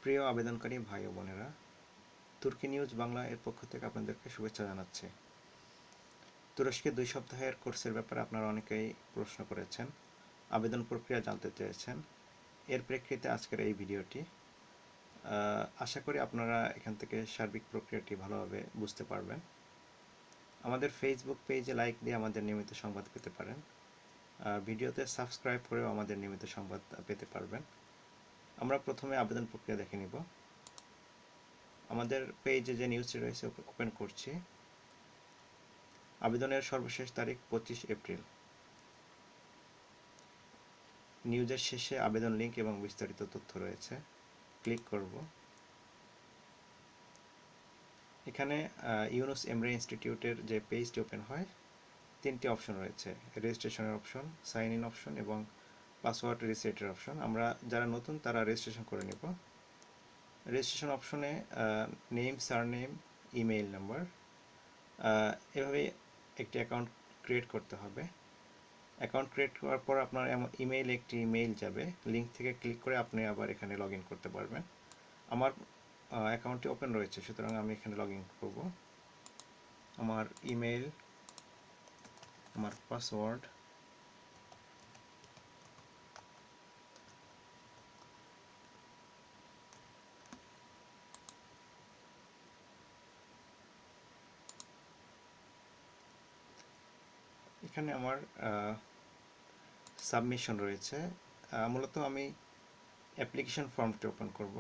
প্রিয় আবেদনকারী ভাই ও বোনেরা, তুর্কি নিউজ বাংলা এর পক্ষ থেকে আপনাদেরকে শুভেচ্ছা জানাচ্ছি। তুরস্কে 2 সপ্তাহের কোর্সের ব্যাপারে আপনারা অনেকেই প্রশ্ন করেছেন, আবেদন প্রক্রিয়া জানতে চেয়েছেন। এর প্রেক্ষিতে আজকের এই ভিডিওটি। আশা করি আপনারা এখান থেকে সার্বিক প্রক্রিয়াটি ভালোভাবে বুঝতে পারবেন। আমাদের ফেসবুক পেজে লাইক দিয়ে আমাদের নিয়মিত সংবাদ পেতে পারেন। ভিডিওতে সাবস্ক্রাইব করেও আমাদের নিয়মিত সংবাদ পেতে পারবেন। আমরা প্রথমে আবেদন প্রক্রিয়া দেখে নিব। আমাদের পেজে যে নিউজটি রয়েছে ওপেন করছি। আবেদনের সর্বশেষ তারিখ 25 এপ্রিল। নিউজের শেষে আবেদন লিঙ্ক এবং বিস্তারিত তথ্য রয়েছে। ক্লিক করব। এখানে ইউনুস এমরে ইনস্টিটিউটের যে পেজটি ওপেন হয়, 3টি অপশন রয়েছে: রেজিস্ট্রেশনের অপশন, সাইন ইন অপশন এবং পাসওয়ার্ড রিসেটের অপশন। আমরা যারা নতুন তারা রেজিস্ট্রেশন করে নেব। রেজিস্ট্রেশন অপশনে নেম, সারনেম, ইমেইল নাম্বার, এভাবে একটি অ্যাকাউন্ট ক্রিয়েট করতে হবে। অ্যাকাউন্ট ক্রিয়েট করার পর আপনার ইমেইলে একটি মেইল যাবে। লিঙ্ক থেকে ক্লিক করে আপনি আবার এখানে লগ ইন করতে পারবেন। আমার অ্যাকাউন্টটি ওপেন রয়েছে, সুতরাং আমি এখানে লগ ইন করব। আমার ইমেইল, আমার পাসওয়ার্ড, এখানে আমার সাবমিশন রয়েছে। মূলত আমি অ্যাপ্লিকেশন ফর্মটি ওপেন করব।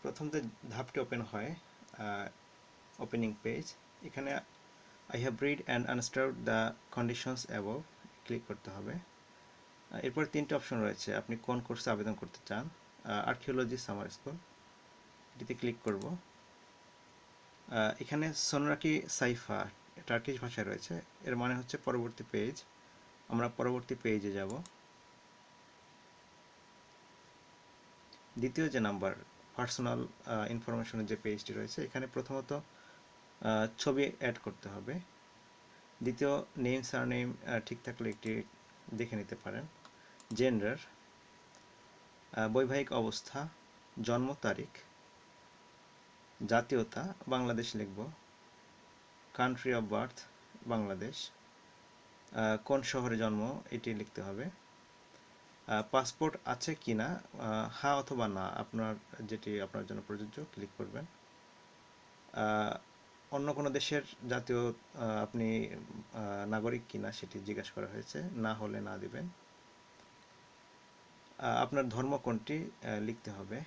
প্রথম যে ধাপটি ওপেন হয়, ওপেনিং পেজ, এখানে I have read and understood the conditions above click করতে হবে। এরপর 3টে অপশন রয়েছে, আপনি কোন কোর্সে আবেদন করতে চান। আর্কিওলজি সামার স্কুল, এটিতে ক্লিক করব। এখানে সোনারাকি সাইফা টার্কিশ ভাষায় রয়েছে, এর মানে হচ্ছে পরবর্তী পেজ। আমরা পরবর্তী পেজে যাব। দ্বিতীয় যে নাম্বার, পার্সোনাল ইনফরমেশনের যে পেজটি রয়েছে, এখানে প্রথমত ছবি অ্যাড করতে হবে। দ্বিতীয়, নেম সারনেম ঠিক থাকলে একটি দেখে নিতে পারেন। জেন্ডার, বৈবাহিক অবস্থা, জন্ম তারিখ, জাতীয়তা বাংলাদেশ লিখব, কান্ট্রি অফ বার্থ বাংলাদেশ, কোন শহরে জন্ম এটি লিখতে হবে। পাসপোর্ট আছে কি না, হ্যাঁ অথবা না, আপনার যেটি আপনার জন্য প্রযোজ্য ক্লিক করবেন। অন্য কোনো দেশের জাতীয় আপনি নাগরিক কিনা সেটি জিজ্ঞাসা করা হয়েছে, না হলে না দিবেন। আপনার ধর্ম কোনটি লিখতে হবে।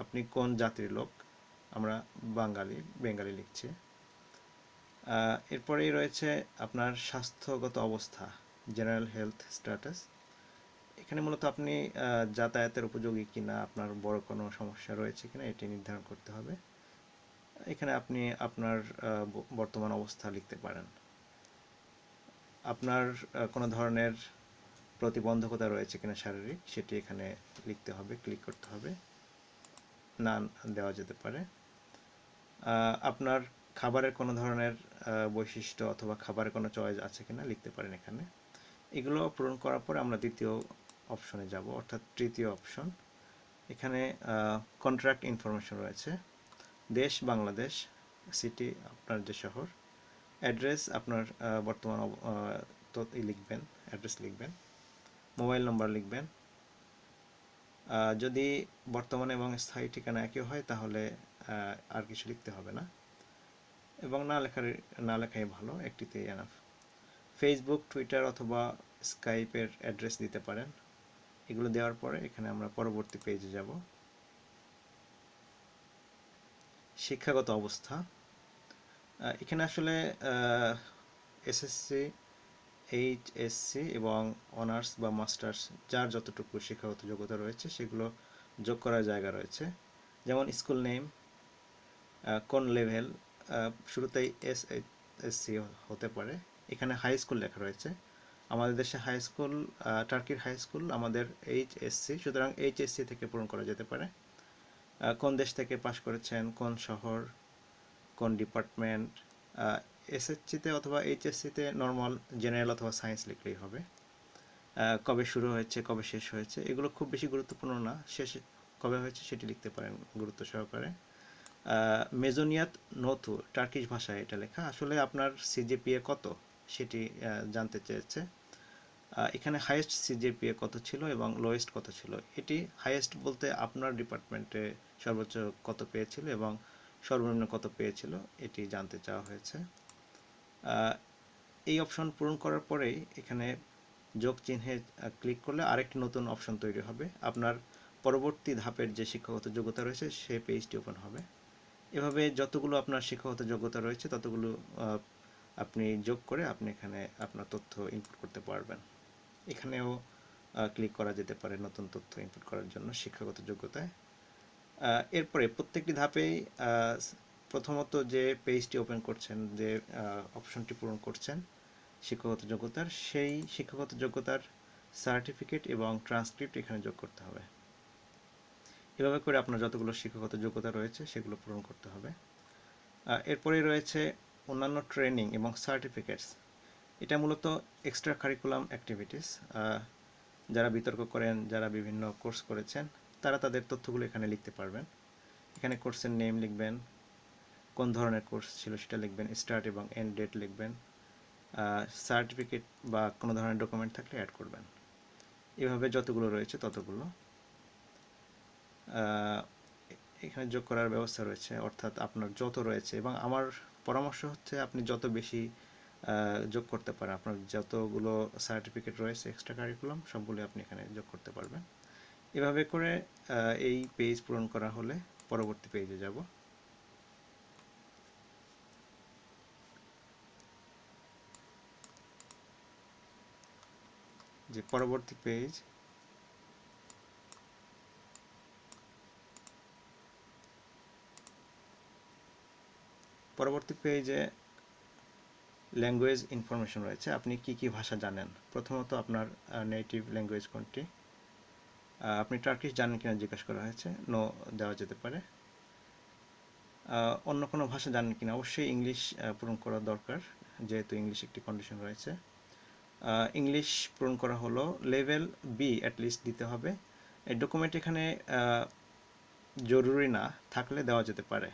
আপনি কোন জাতির লোক, আমরা বেঙ্গালি লিখছি। এরপরেই রয়েছে আপনার স্বাস্থ্যগত অবস্থা, জেনারেল হেলথ স্ট্যাটাস। এখানে মূলত আপনি যাতায়াতের উপযোগী কিনা, আপনার বড় কোনো সমস্যা রয়েছে কিনা এটি নির্ধারণ করতে হবে। এখানে আপনি আপনার বর্তমান অবস্থা লিখতে পারেন। আপনার কোনো ধরনের প্রতিবন্ধকতা রয়েছে কিনা শারীরিক, সেটি এখানে লিখতে হবে, ক্লিক করতে হবে, না দেওয়া যেতে পারে। আপনার খাবারের কোনো ধরনের বৈশিষ্ট্য অথবা খাবারের কোনো চয়েস আছে কিনা লিখতে পারেন এখানে। এগুলো পূরণ করার পরে আমরা দ্বিতীয় অপশনে যাব, অর্থাৎ তৃতীয় অপশন। এখানে কন্ট্রাক্ট ইনফরমেশন রয়েছে। দেশ বাংলাদেশ, সিটি আপনার যে শহর, অ্যাড্রেস আপনার বর্তমান লিখবেন, অ্যাড্রেস লিখবেন, মোবাইল নম্বর লিখবেন। যদি বর্তমানে এবং স্থায়ী ঠিকানা একই হয় তাহলে আর কিছু লিখতে হবে না, এবং না লেখাই ভালো, একটিতেই এনাফ। ফেসবুক, টুইটার অথবা স্কাইপের অ্যাড্রেস দিতে পারেন। এগুলো দেওয়ার পরে এখানে আমরা পরবর্তী পেজে যাব। শিক্ষাগত অবস্থা, এখানে আসলে এসএসসি, এইচএসসি এবং অনার্স বা মাস্টার্স যার যতটুকু শিক্ষাগত যোগ্যতা রয়েছে সেগুলো যোগ করার জায়গা রয়েছে। যেমন স্কুল নেম, কোন লেভেল, শুরুতেই এসএসসি হতে পারে। এখানে হাই স্কুল লেখা রয়েছে, আমাদের দেশে হাই স্কুল, টার্কির হাই স্কুল আমাদের এইচএসসি, সুতরাং এইচএসসি থেকে পূরণ করা যেতে পারে। কোন দেশ থেকে পাশ করেছেন, কোন শহর, কোন ডিপার্টমেন্ট। এসএসসিতে অথবা এইচএসসিতে নর্মাল, জেনারেল অথবা সায়েন্স লিখলেই হবে। কবে শুরু হয়েছে, কবে শেষ হয়েছে, এগুলো খুব বেশি গুরুত্বপূর্ণ না। শেষ কবে হয়েছে সেটি লিখতে পারেন গুরুত্ব সহকারে। মেজোনিয়াত নথু, টার্কিশ ভাষায় এটা লেখা। আসলে আপনার সিজিপিএ কত সেটি জানতে চেয়েছে। এখানে হাইয়েস্ট সিজিপিএ কত ছিল এবং লোয়েস্ট কত ছিল। এটি হাইয়েস্ট বলতে আপনার ডিপার্টমেন্টে সর্বোচ্চ কত পেয়েছিল এবং সর্বনিম্ন কত পেয়েছিল এটি জানতে চাওয়া হয়েছে। এই অপশন পূরণ করার পরেই এখানে যোগ চিহ্নে ক্লিক করলে আরেকটি নতুন অপশন তৈরি হবে। আপনার পরবর্তী ধাপের যে শিক্ষাগত যোগ্যতা রয়েছে সেই পেজটি ওপেন হবে। এভাবে যতগুলো আপনার শিক্ষাগত যোগ্যতা রয়েছে ততগুলো আপনি যোগ করে আপনি এখানে আপনার তথ্য ইনপুট করতে পারবেন। এখানেও ক্লিক করা যেতে পারে নতুন তথ্য ইনপুট করার জন্য শিক্ষাগত যোগ্যতায়। এরপরে প্রত্যেকটি ধাপেই প্রথমত যে পেজটি ওপেন করছেন, যে অপশনটি পূরণ করছেন শিক্ষাগত যোগ্যতার, সেই শিক্ষাগত যোগ্যতার সার্টিফিকেট এবং ট্রান্সক্রিপ্ট এখানে যোগ করতে হবে। এভাবে করে আপনার যতগুলো শিক্ষাগত যোগ্যতা রয়েছে সেগুলো পূরণ করতে হবে। এরপরে রয়েছে অন্যান্য ট্রেনিং এবং সার্টিফিকেটস। এটা মূলত এক্সট্রা কারিকুলাম অ্যাক্টিভিটিস। যারা বিতর্ক করেন, যারা বিভিন্ন কোর্স করেছেন, তারা তাদের তথ্যগুলো এখানে লিখতে পারবেন। এখানে কোর্সের নেম লিখবেন, কোন ধরনের কোর্স ছিল সেটা লিখবেন, স্টার্ট এবং এন্ড ডেট লিখবেন, সার্টিফিকেট বা কোনো ধরনের ডকুমেন্ট থাকলে অ্যাড করবেন। এভাবে যতগুলো রয়েছে ততগুলো এখানে যোগ করার ব্যবস্থা রয়েছে, অর্থাৎ আপনার যত রয়েছে। এবং আমার পরামর্শ হচ্ছে আপনি যত বেশি যোগ করতে পারেন, আপনার যতগুলো সার্টিফিকেট রয়েছে এক্সট্রা কারিকুলাম সবগুলো আপনি এখানে যোগ করতে পারবেন। এভাবে করে এই পেজ পূরণ করা হলে পরবর্তী পেজে যাব। যে পরবর্তী পেজ, পরবর্তী পেজে ল্যাঙ্গুয়েজ ইনফরমেশন রয়েছে। আপনি কি কি ভাষা জানেন। প্রথমত আপনার নেটিভ ল্যাঙ্গুয়েজ কোনটি। আপনি টার্কিশ জানেন কিনা জিজ্ঞাসা করা হয়েছে, নো দেওয়া যেতে পারে। অন্য কোনো ভাষা জানেন কিনা, অবশ্যই ইংলিশ পূরণ করা দরকার, যেহেতু ইংলিশ একটি কন্ডিশন রয়েছে। ইংলিশ পূরণ করা হলো। লেভেল বি অ্যাটলিস্ট দিতে হবে। এই ডকুমেন্ট এখানে জরুরি না, থাকলে দেওয়া যেতে পারে,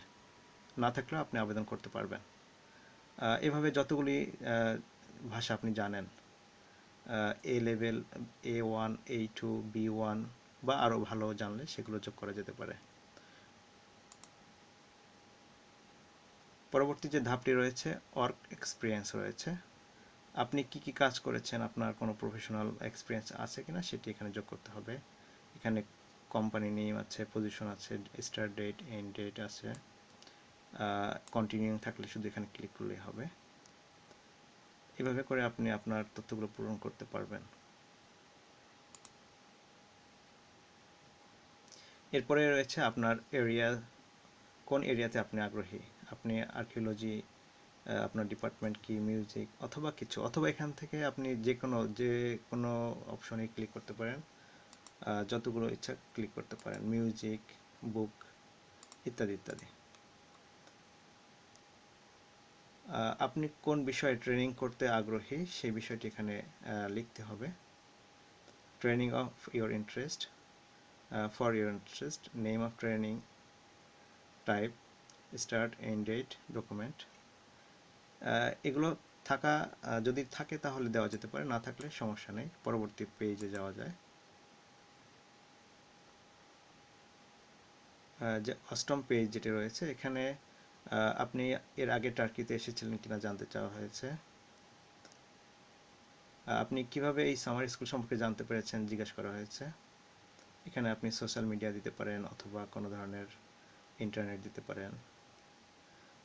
না থাকলেও আপনি আবেদন করতে পারবেন। এভাবে যতগুলি ভাষা আপনি জানেন, এ লেভেল, A1, A2, B1 বা আরও ভালো জানলে সেগুলো যোগ করা যেতে পারে। পরবর্তী যে ধাপটি রয়েছে ওয়ার্ক এক্সপিরিয়েন্স রয়েছে। আপনি কি কি কাজ করেছেন, আপনার কোনো প্রফেশনাল এক্সপিরিয়েন্স আছে কিনা সেটি এখানে যোগ করতে হবে। এখানে কোম্পানি নেম আছে, পজিশন আছে, স্টার্ট ডেট, এন্ড ডেট আছে। কন্টিনিউইং থাকলে শুধু এখানে ক্লিক করলেই হবে। এভাবে করে আপনি আপনার তথ্যগুলো পূরণ করতে পারবেন। এরপরে রয়েছে আপনার এরিয়া, কোন এরিয়াতে আপনি আগ্রহী। আপনি আর্কিওলজি, আপনার ডিপার্টমেন্ট কি, মিউজিক অথবা কিছু, অথবা এখান থেকে আপনি যে কোনো অপশনে ক্লিক করতে পারেন, যতগুলো ইচ্ছা ক্লিক করতে পারেন, মিউজিক, বুক ইত্যাদি ইত্যাদি। আপনি কোন বিষয়ে ট্রেনিং করতে আগ্রহী সেই বিষয়টি এখানে লিখতে হবে। Training of your interest, for your interest, name of training, type, start, end date, document. এগুলো যদি থাকে তাহলে দেওয়া যেতে পারে, না থাকলে সমস্যা নেই, পরবর্তী পেজে যাওয়া যায়। যে অষ্টম পেজ যেটি রয়েছে, এখানে আপনি এর আগে টার্কিতে এসেছিলেন কিনা জানতে চাওয়া হয়েছে। আপনি কিভাবে এই সামার স্কুল সম্পর্কে জানতে পেরেছেন জিজ্ঞাসা করা হয়েছে। এখানে আপনি সোশ্যাল মিডিয়া দিতে পারেন অথবা কোনো ধরনের ইন্টারনেট দিতে পারেন।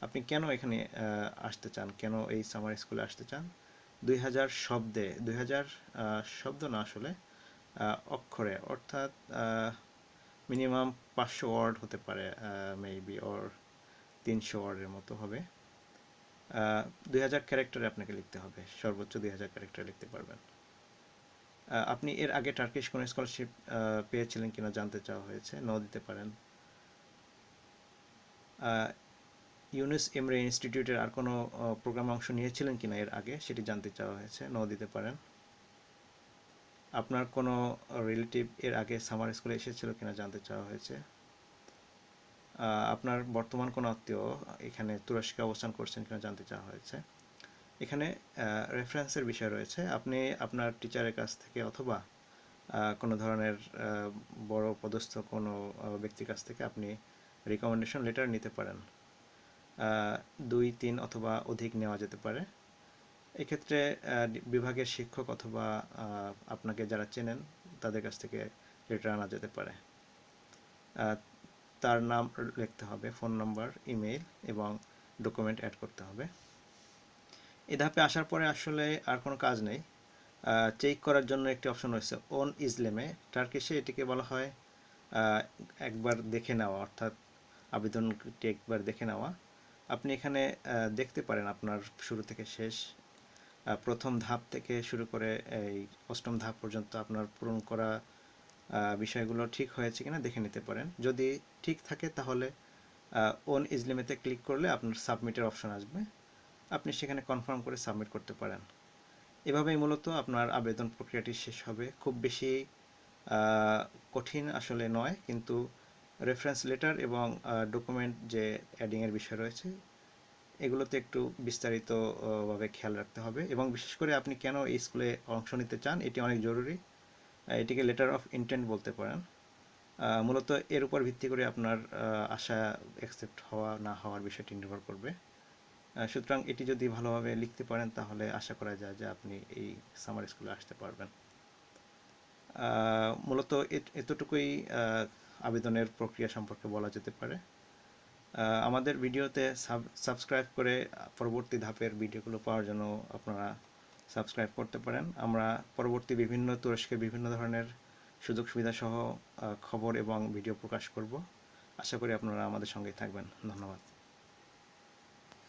আপনি কেন এখানে আসতে চান, কেন এই সামার স্কুলে আসতে চান। 2000 শব্দে, 2000 শব্দ না আসলে অক্ষরে, অর্থাৎ মিনিমাম 500 ওয়ার্ড হতে পারে, মেবি ওর 300 ওয়ার্ডের মতো হবে। 2000 ক্যারেক্টারে আপনাকে লিখতে হবে, সর্বোচ্চ 2000 ক্যারেক্টার লিখতে পারবেন। আপনি এর আগে টার্কিশ কোনো স্কলারশিপ পেয়েছিলেন কিনা জানতে চাওয়া হয়েছে, নো দিতে পারেন। ইউনুস এমরে ইনস্টিটিউটের আর কোনো প্রোগ্রামে অংশ নিয়েছিলেন কিনা এর আগে সেটি জানতে চাওয়া হয়েছে, নো দিতে পারেন। আপনার কোনো রিলেটিভ এর আগে সামার স্কুলে এসেছিল কিনা জানতে চাওয়া হয়েছে। আপনার বর্তমান কোনো আত্মীয় এখানে তুরস্কে অবস্থান করছেন কিনা জানতে চাওয়া হয়েছে। এখানে রেফারেন্সের বিষয় রয়েছে। আপনি আপনার টিচারের কাছ থেকে অথবা কোনো ধরনের বড় পদস্থ কোনো ব্যক্তির কাছ থেকে আপনি রিকমেন্ডেশন লেটার নিতে পারেন। 2, 3 অথবা অধিক নেওয়া যেতে পারে। এক্ষেত্রে বিভাগের শিক্ষক অথবা আপনাকে যারা চেনেন তাদের কাছ থেকে লেটার আনা যেতে পারে। তার নাম লিখতে হবে, ফোন নাম্বার, ইমেইল এবং ডকুমেন্ট অ্যাড করতে হবে। এই ধাপে আসার পরে আসলে আর কোনো কাজ নেই। চেক করার জন্য একটি অপশন রয়েছে অন ইজলেমে, টার্কিশে এটিকে বলা হয় একবার দেখে নেওয়া, অর্থাৎ আবেদনটি একবার দেখে নেওয়া। আপনি এখানে দেখতে পারেন আপনার শুরু থেকে শেষ, প্রথম ধাপ থেকে শুরু করে এই 8ম ধাপ পর্যন্ত আপনার পূরণ করা বিষয়গুলো ঠিক হয়েছে কিনা দেখে নিতে পারেন। যদি ঠিক থাকে তাহলে অন ইজলেমেতে ক্লিক করলে আপনার সাবমিটের অপশন আসবে, আপনি সেখানে কনফার্ম করে সাবমিট করতে পারেন। এভাবেই মূলত আপনার আবেদন প্রক্রিয়াটি শেষ হবে। খুব বেশি কঠিন আসলে নয়, কিন্তু রেফারেন্স লেটার এবং ডকুমেন্ট যে অ্যাডিংয়ের বিষয় রয়েছে এগুলোতে একটু বিস্তারিতভাবে খেয়াল রাখতে হবে, এবং বিশেষ করে আপনি কেন এই স্কুলে অংশ নিতে চান এটি অনেক জরুরি। এটিকে লেটার অফ ইন্টেন্ট বলতে পারেন। মূলত এর উপর ভিত্তি করে আপনার আশা অ্যাকসেপ্ট হওয়া না হওয়ার বিষয়টি নির্ভর করবে। সুতরাং এটি যদি ভালোভাবে লিখতে পারেন তাহলে আশা করা যায় যে আপনি এই সামার স্কুলে আসতে পারবেন। মূলত এতটুকুই আবেদনের প্রক্রিয়া সম্পর্কে বলা যেতে পারে। আমাদের ভিডিওতে সাবস্ক্রাইব করে পরবর্তী ধাপের ভিডিওগুলো পাওয়ার জন্য আপনারা সাবস্ক্রাইব করতে পারেন। আমরা পরবর্তী তুরস্কের বিভিন্ন ধরনের সুযোগ সুবিধা সহ খবর এবং ভিডিও প্রকাশ করব। আশা করি আপনারা আমাদের সঙ্গেই থাকবেন। ধন্যবাদ।